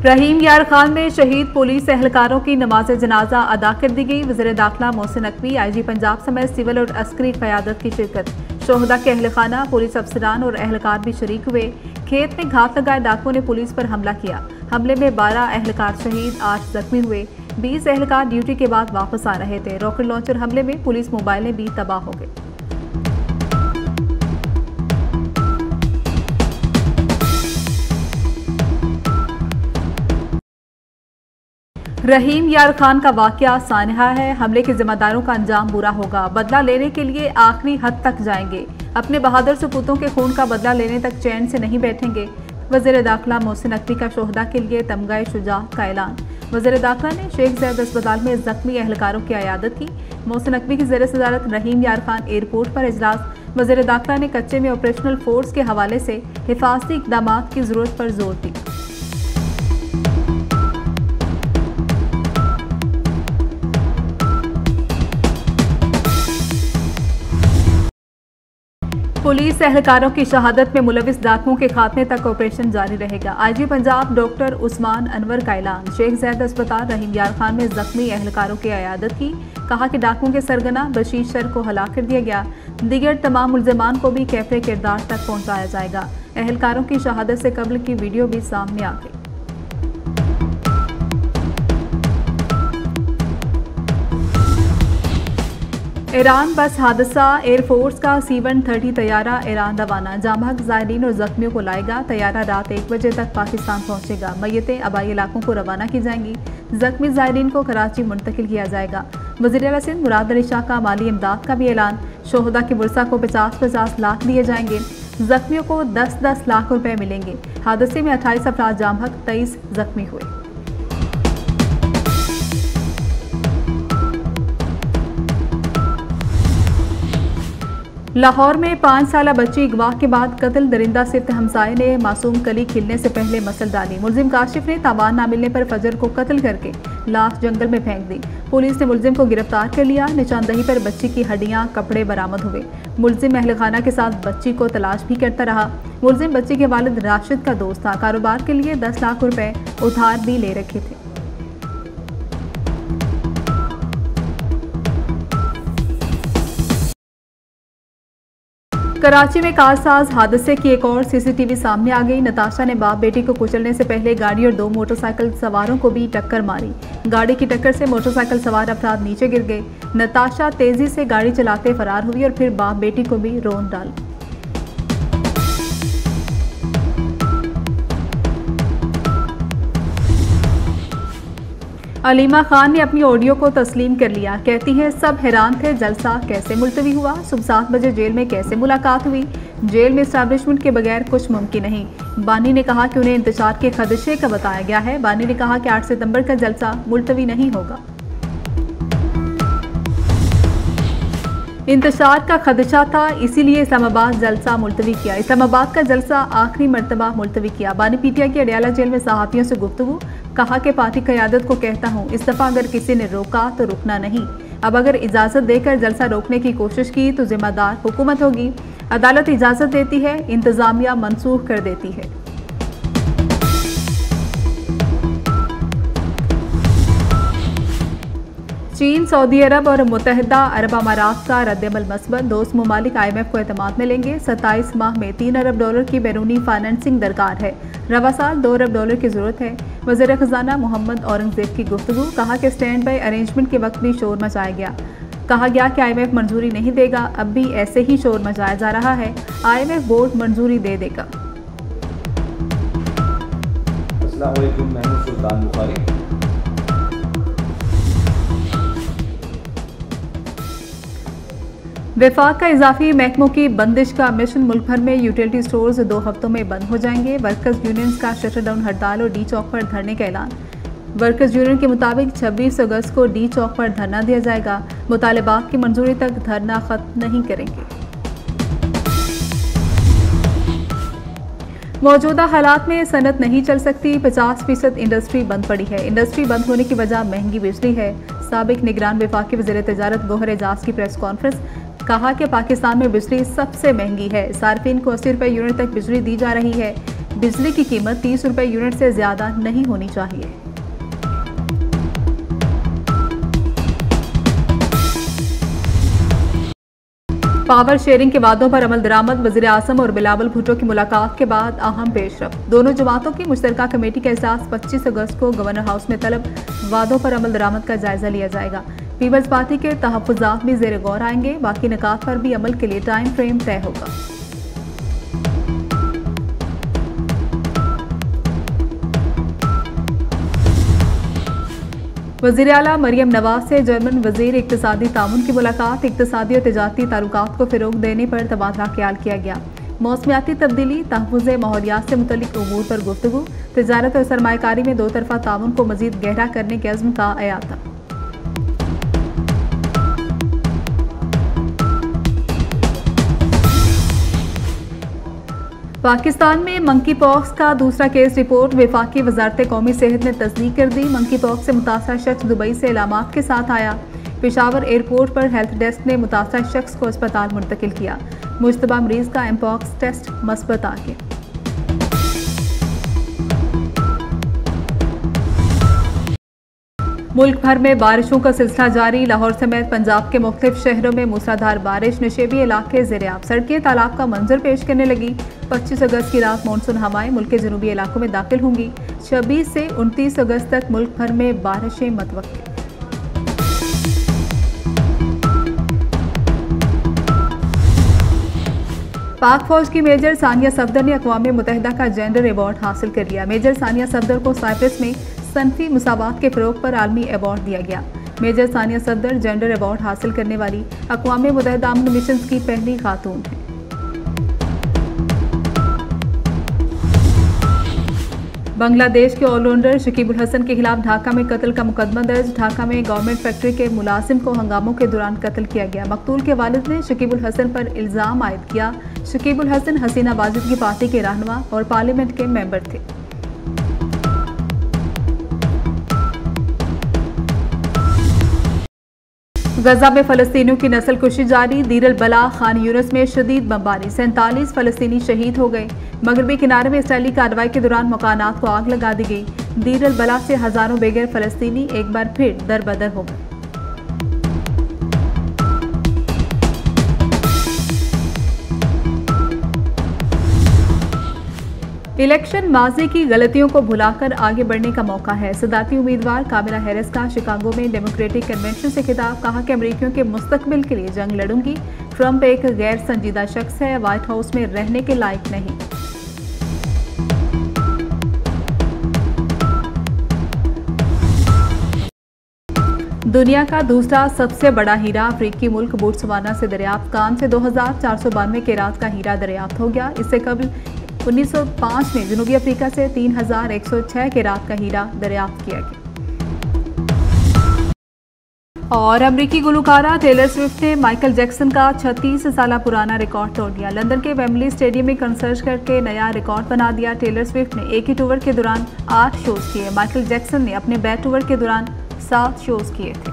रहीम यार खान में शहीद पुलिस एहलकारों की नमाज जनाजा अदा कर दी गई। वज़ीर दाखिला मोहसिन नकवी, IG पंजाब समेत सिविल और अस्करी क़यादत की शिरकत। शोहदा के अहल खाना, पुलिस अफसरान और एहलकार भी शरीक हुए। खेत में घात लगाए डाकुओं ने पुलिस पर हमला किया। हमले में 12 एहलकार शहीद, 8 जख्मी हुए। 20 एहलकार ड्यूटी के बाद वापस आ रहे थे। रॉकेट लॉन्चर हमले में पुलिस मोबाइलें भी तबाह हो गई। रहीम यार खान का वाकया सानहा है। हमले के जिम्मेदारों का अंजाम बुरा होगा। बदला लेने के लिए आखिरी हद तक जाएंगे। अपने बहादुर सपूतों के खून का बदला लेने तक चैन से नहीं बैठेंगे। वज़ीर दाखिला मोहसिन नकवी का शोहदा के लिए तमगाए शुजाअत का ऐलान। वज़ीर दाखिला ने शेख ज़ायद अस्पताल में जख्मी एहलकारों की अयादत की। मोहसिन नकवी की ज़ेर सदारत रहीम यार खान एयरपोर्ट पर इजलास। वज़ीर दाखिला ने कच्चे में ऑपरेशनल फोर्स के हवाले से हिफाजती इक़दाम की ज़रूरत पर जोर दी। पुलिस एहलकारों की शहादत में मुलविस डाकुओं के खात्मे तक ऑपरेशन जारी रहेगा। IG पंजाब डॉक्टर उस्मान अनवर का ऐलान। शेख ज़ायद अस्पताल रहीम यार खान में जख्मी एहलकारों की अयादत की। कहा कि डाकुओं के सरगना बशीर शर को हलाक कर दिया गया। दीगर तमाम मुल्ज़िमान को भी कैफ़े किरदार तक पहुँचाया जाएगा। एहलकारों की शहादत से कब्ल की वीडियो भी सामने आ गई। ईरान बस हादसा, एयरफोर्स का C-130 तैयारा ईरान रवाना। जामहक ज़ायरीन और जख्मियों को लाएगा। तैयारा रात 1 बजे तक पाकिस्तान पहुंचेगा। मय्यतें आबाई इलाकों को रवाना की जाएंगी। जख्मी ज़ायरीन को कराची मुंतकिल किया जाएगा। वज़ीर आला सिंध मुराद अली शाह का माली इमदाद का भी ऐलान। शोहदा की वर्सा को 50-50 लाख दिए जाएंगे। जख्मियों को 10-10 लाख रुपए मिलेंगे। हादसे में 28 अफराद जामहक, 23 जख्मी हुए। लाहौर में 5 साला बच्ची अगवा के बाद कत्ल। दरिंदा सिफ्त हमसाये ने मासूम कली खिलने से पहले मसल डाली। मुलजिम काशिफ ने तावान ना मिलने पर फजर को कत्ल करके लाश जंगल में फेंक दी। पुलिस ने मुलजिम को गिरफ्तार कर लिया। निशानदही पर बच्ची की हड्डियां, कपड़े बरामद हुए। मुलजिम अहल खाना के साथ बच्ची को तलाश भी करता रहा। मुलजिम बच्ची के वालिद राशिद का दोस्त था। कारोबार के लिए 10 लाख रुपए उधार भी ले रखे थे। कराची में कारसाज हादसे की एक और CCTV सामने आ गई। नताशा ने बाप बेटी को कुचलने से पहले गाड़ी और 2 मोटरसाइकिल सवारों को भी टक्कर मारी। गाड़ी की टक्कर से मोटरसाइकिल सवार अफराद नीचे गिर गए। नताशा तेजी से गाड़ी चलाते फरार हुई और फिर बाप बेटी को भी रौंद डाला। अलीमा खान ने अपनी ऑडियो को तस्लीम कर लिया। कहती हैं सब हैरान थे जलसा कैसे मुलतवी हुआ। सुबह 7 बजे जेल में कैसे मुलाकात हुई। जेल में इस्टेब्लिशमेंट के बगैर कुछ मुमकिन नहीं। बानी ने कहा कि उन्हें इंतशार के खदशे का बताया गया है। बानी ने कहा कि 8 सितंबर का जलसा मुलतवी नहीं होगा। इंतशार का खदशा था, इसीलिए इस्लामाबाद जलसा मुलतवी किया। इस्लामाबाद का जलसा आखिरी मरतबा मुलतवी किया। बानी PTI की अडयाला जेल में सहाफ़ियों से गुफ्तगू। कहा कि पार्टी क़यादत को कहता हूँ, इस दफ़ा अगर किसी ने रोका तो रुकना नहीं। अब अगर इजाज़त देकर जलसा रोकने की कोशिश की तो जिम्मेदार हुकूमत होगी। अदालत इजाज़त देती है, इंतज़ामिया मनसूख कर देती है। चीन, सऊदी अरब और मुत्तहिदा अरब अमारात का रद्दअमल मस्बत। दोस्त ममालिक IMF को एतमाद में लेंगे। 27 माह में $3 अरब की बैरूनी फाइनेंसिंग दरकार है। रवा साल $2 अरब की ज़रूरत है। वज़ीर ख़ज़ाना मोहम्मद औरंगज़ेब की गुफ्तगू। कहा कि स्टैंड बाई अरेंजमेंट के वक्त भी शोर मचाया गया। कहा गया कि IMF मंजूरी नहीं देगा। अब भी ऐसे ही शोर मचाया जा रहा है। IMF बोर्ड मंजूरी दे देगा। अस्सलाम वालेकुम, मैं हूं सुल्तान बुखारी। वफाक का इजाफी महकमों की बंदिश का मिशन। मुल्क भर में यूटिलिटी स्टोर्स 2 हफ्तों में बंद हो जाएंगे। वर्कर्स यूनियंस का शटर डाउन हड़ताल और D चौक पर धरने का ऐलान। वर्कर्स यूनियन के मुताबिक 26 अगस्त को D चौक पर धरना दिया जाएगा। मुतालबात की मंजूरी तक धरना खत्म नहीं करेंगे। मौजूदा हालात में सनत नहीं चल सकती। 50% इंडस्ट्री बंद पड़ी है। इंडस्ट्री बंद होने की वजह महंगी बिजली है। साबिक निगरान वफाकी वज़ीर तिजारत गौहर एजाज की प्रेस कॉन्फ्रेंस। कहा कि पाकिस्तान में बिजली सबसे महंगी है। सार्फिन को 80 रुपये यूनिट तक बिजली दी जा रही है। बिजली की कीमत 30 रुपये यूनिट से ज़्यादा नहीं होनी चाहिए। पावर शेयरिंग के वादों पर अमल दरामद। वज़ीर आज़म और बिलावल भुट्टो की मुलाकात के बाद अहम पेशरफ। दोनों जमातों की मुश्तरका कमेटी का एहसास 25 अगस्त को गवर्नर हाउस में तलब। वादों पर अमल दरामद का जायजा लिया जाएगा। पीपल्स पार्टी के तहफ़्फ़ुज़ात भी ज़ेर गौर आएंगे। बाकी निकात पर भी अमल के लिए टाइम फ्रेम तय होगा। वज़ीर आला मरियम नवाज से जर्मन वज़ीर इक़्तिसादी ताउन की मुलाकात। इक़्तिसादी और तिजारती ताल्लुकात को फ़रोग़ देने पर तबादला ख्याल किया गया। मौसमियाती तब्दीली, तहफ़्फ़ुज़ माहौलियात से मुतल्लिक़ उमूर पर गुफ्तगू। तिजारत और सरमायाकारी में दो तरफ़ा ताउन को मज़ीद गहरा करने के अज़्म का अयाता। पाकिस्तान में मंकी पॉक्स का दूसरा केस रिपोर्ट। वफाकी वज़ारत कौमी सेहत ने तस्दीक कर दी। मंकी पॉक्स से मुतासरा शख्स दुबई से इलामात के साथ आया। पेशावर एयरपोर्ट पर हेल्थ डेस्क ने मुतासरा शख्स को अस्पताल मुंतकिल किया। मुश्तबा मरीज का एमपॉक्स टेस्ट मस्बत आ गया। मुल्क भर में बारिशों का सिलसिला जारी। लाहौर समेत पंजाब के मुख्तलिफ शहरों में मूसलाधार बारिश। नशेबी इलाके ज़ेर-ए-आब। सड़कें तालाब का मंजर पेश करने लगी। 25 अगस्त की रात मानसून हवाएं मुल्क के जनूबी इलाकों में दाखिल होंगी। 26 से 29 अगस्त तक मुल्क भर में बारिशें मतवक्किल। पाक फौज की मेजर सानिया सफदर ने अक़वाम मुत्तहिदा का जेंडर अवार्ड हासिल कर लिया। मेजर सानिया सफदर को साइप्रस में सनफी मसावात के फ़रोग़ पर आलमी अवार्ड दिया गया। Major Sania Safdar gender award हासिल करने वाली अक़वाम मुत्तहिदा अमन मिशन की पहली खातून है। बांग्लादेश के ऑलराउंडर शकीबुल हसन के खिलाफ ढाका में कत्ल का मुकदमा दर्ज। ढाका में गवर्नमेंट फैक्ट्री के मुलाजिम को हंगामों के दौरान कत्ल किया गया। मकतूल के वालिद ने शकीबुल हसन पर इल्ज़ाम आयद किया। शकीबुल हसन हसीना वाजिद की पार्टी के रहनुमा और पार्लियामेंट के मेंबर थे। गजा में फ़लस्तीनियों की नस्लकुशी जारी। दीर अल बला खान यूनिस में शदीद बमबारी। 47 फ़लस्तीनी शहीद हो गए। मगरबी किनारे में इसराइली कार्रवाई के दौरान मकानात को आग लगा दी गई। दीर अल बला से हज़ारों बेघर फ़लस्तीनी एक बार फिर दर बदर हो गए। इलेक्शन माजी की गलतियों को भुलाकर आगे बढ़ने का मौका है। सदारती उम्मीदवार कामिला हैरिस का शिकागो में डेमोक्रेटिक कन्वेंशन से खिताब। कहा कि अमरीकियों के मुस्तकबिल के लिए जंग लड़ूंगी। ट्रंप एक गैर संजीदा शख्स है, व्हाइट हाउस में रहने के लायक नहीं। दुनिया का दूसरा सबसे बड़ा हीरा अफ्रीकी मुल्क बोत्सवाना से दरियाफ्त। कान से 2492 केरात का हीरा दरियाफ्त हो गया। इससे कबल 1905 में जनूबी अफ्रीका से 3106 केरात का हीरा दरियाफ्त किया गया। और अमरीकी गुलकारा टेलर स्विफ्ट ने माइकल जैक्सन का 36 साल पुराना रिकॉर्ड तोड़ दिया। लंदन के वेम्बली स्टेडियम में कंसर्ट करके नया रिकॉर्ड बना दिया। टेलर स्विफ्ट ने एक ही टूर के दौरान 8 शोज किए। माइकल जैक्सन ने अपने बैक टूर के दौरान 7 शोज किए थे।